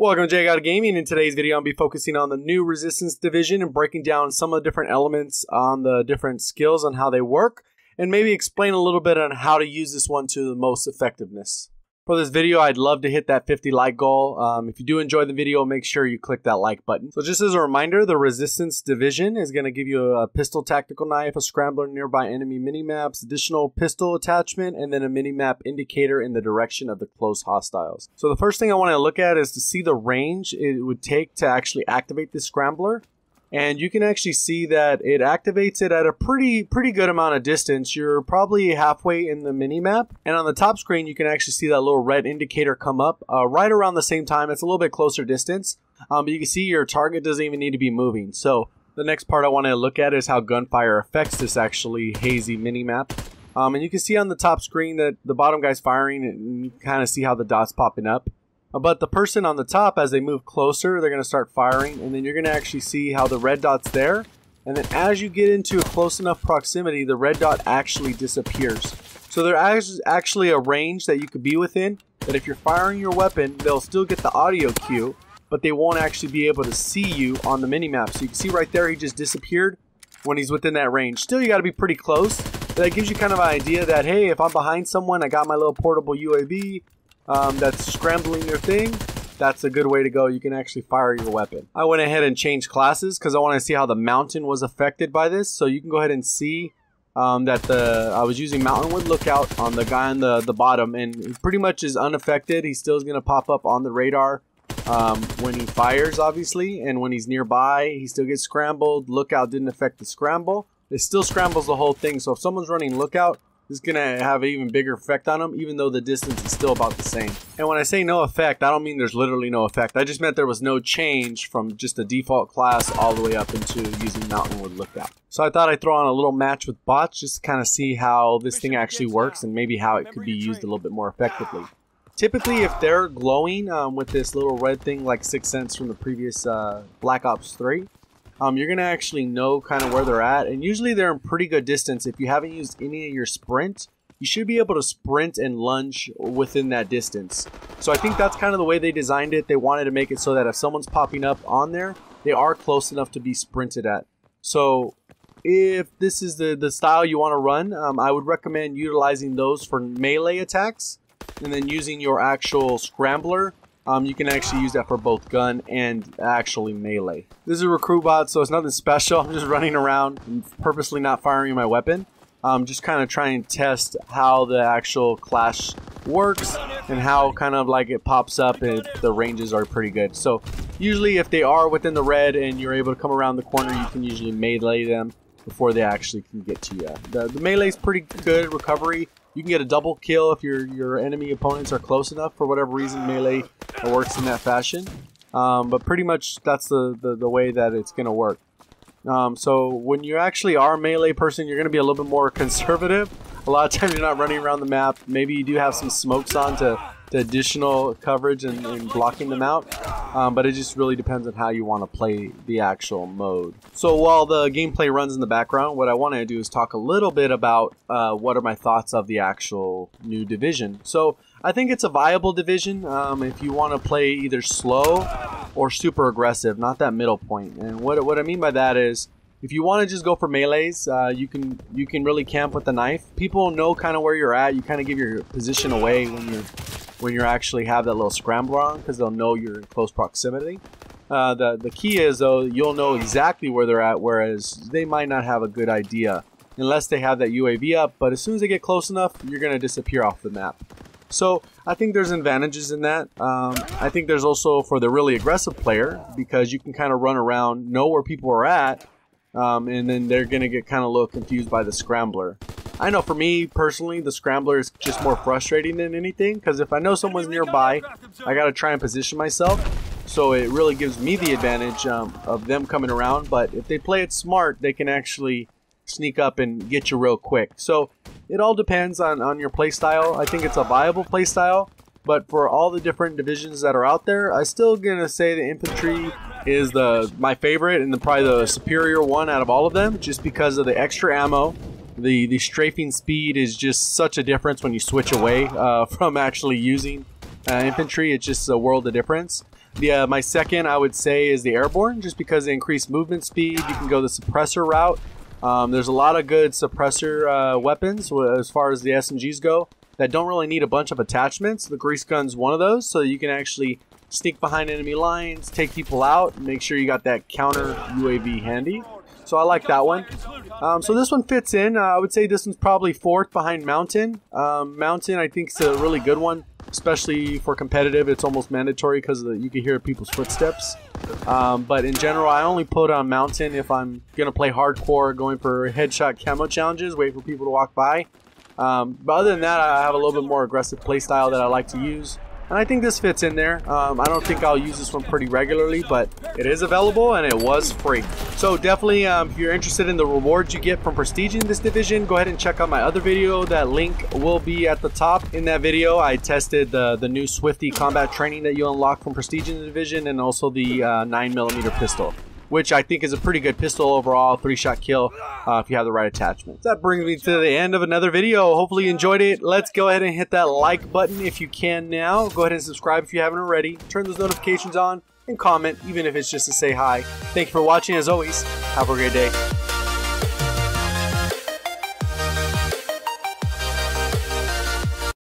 Welcome to COD Gaming. In today's video, I'll be focusing on the new Resistance Division and breaking down some of the different elements on the different skills and how they work, and maybe explain a little bit on how to use this one to the most effectiveness. For this video, I'd love to hit that 50 like goal. If you do enjoy the video, make sure you click that like button. So just as a reminder, the Resistance Division is going to give you a pistol tactical knife, a scrambler, nearby enemy minimaps, additional pistol attachment, and then a minimap indicator in the direction of the close hostiles. So the first thing I want to look at is to see the range it would take to actually activate this scrambler. And you can actually see that it activates it at a pretty good amount of distance. You're probably halfway in the minimap. And on the top screen, you can actually see that little red indicator come up right around the same time. It's a little bit closer distance. But you can see your target doesn't even need to be moving. So the next part I want to look at is how gunfire affects this actually hazy minimap. And you can see on the top screen that the bottom guy's firing, and you kind of see how the dots popping up. But the person on the top, as they move closer, they're going to start firing, and then you're going to actually see how the red dot's there. And then as you get into a close enough proximity, the red dot actually disappears. So there is actually a range that you could be within, that if you're firing your weapon, they'll still get the audio cue, but they won't actually be able to see you on the minimap. So you can see right there, he just disappeared when he's within that range. Still, you got to be pretty close. But that gives you kind of an idea that, hey, if I'm behind someone, I got my little portable UAV, that's scrambling their thing, that's a good way to go. You can actually fire your weapon. I went ahead and changed classes because I want to see how the mountain was affected by this. So you can go ahead and see that I was using Mountain with Lookout on the guy on the bottom, and he pretty much is unaffected. He still is going to pop up on the radar when he fires, obviously, and when he's nearby, he still gets scrambled. Lookout didn't affect the scramble. It still scrambles the whole thing. So if someone's running Lookout, it's going to have an even bigger effect on them, even though the distance is still about the same. And when I say no effect, I don't mean there's literally no effect. I just meant there was no change from just the default class all the way up into using Mountain with Lookout. So I thought I'd throw on a little match with bots just to kind of see how this thing actually works and maybe how it could be used a little bit more effectively. Typically, if they're glowing with this little red thing like 6 cents from the previous Black Ops 3, you're going to actually know kind of where they're at, and usually they're in pretty good distance. If you haven't used any of your sprint, you should be able to sprint and lunge within that distance. So I think that's kind of the way they designed it. They wanted to make it so that if someone's popping up on there, they are close enough to be sprinted at. So if this is the style you want to run, I would recommend utilizing those for melee attacks, and then using your actual scrambler. You can actually use that for both gun and actually melee. This is a recruit bot, so it's nothing special. I'm just running around and purposely not firing my weapon. Just kind of trying to test how the actual clash works and how kind of like it pops up if the ranges are pretty good. So usually if they are within the red and you're able to come around the corner, you can usually melee them before they actually can get to you. The melee is pretty good recovery. You can get a double kill if your enemy opponents are close enough. For whatever reason, melee works in that fashion. But pretty much that's the way that it's going to work. So when you actually are a melee person, you're going to be a little bit more conservative. A lot of times you're not running around the map. Maybe you do have some smokes on to additional coverage and blocking them out. But it just really depends on how you want to play the actual mode. So while the gameplay runs in the background, what I want to do is talk a little bit about what are my thoughts of the actual new division. So I think it's a viable division if you want to play either slow or super aggressive, not that middle point. And what I mean by that is, if you want to just go for melees, you can really camp with the knife. People know kind of where you're at. You kind of give your position away when you actually have that little scrambler on, because they'll know you're in close proximity. The key is, though, you'll know exactly where they're at, whereas they might not have a good idea unless they have that UAV up. But as soon as they get close enough, you're going to disappear off the map. So I think there's advantages in that. I think there's also for the really aggressive player, because you can kind of run around, know where people are at, and then they're going to get kind of a little confused by the scrambler. I know for me personally, the scrambler is just more frustrating than anything, because if I know someone's nearby, I got to try and position myself. So it really gives me the advantage of them coming around. But if they play it smart, they can actually sneak up and get you real quick. So it all depends on your play style. I think it's a viable play style. But for all the different divisions that are out there, I'm still gonna say the infantry is my favorite and probably the superior one out of all of them, just because of the extra ammo. The strafing speed is just such a difference when you switch away from actually using infantry. It's just a world of difference. My second, I would say, is the airborne, just because they increase movement speed. You can go the suppressor route. There's a lot of good suppressor weapons as far as the SMGs go that don't really need a bunch of attachments. The grease gun's one of those, so you can actually sneak behind enemy lines, take people out, and make sure you got that counter UAV handy. So I like that one. So this one fits in. I would say this one's probably fourth behind Mountain. Mountain, I think, is a really good one, especially for competitive. It's almost mandatory because you can hear people's footsteps. But in general, I only put on Mountain if I'm going to play hardcore, going for headshot camo challenges, wait for people to walk by. But other than that, I have a little bit more aggressive playstyle that I like to use. And I think this fits in there. I don't think I'll use this one pretty regularly, but it is available and it was free. So definitely, if you're interested in the rewards you get from prestiging this division, go ahead and check out my other video. That link will be at the top. In that video, I tested the new Swifty combat training that you unlock from prestiging the division, and also the 9mm pistol, which I think is a pretty good pistol overall, 3-shot kill if you have the right attachments. That brings me to the end of another video. Hopefully you enjoyed it. Let's go ahead and hit that like button if you can now. Go ahead and subscribe if you haven't already. Turn those notifications on and comment, even if it's just to say hi. Thank you for watching as always. Have a great day.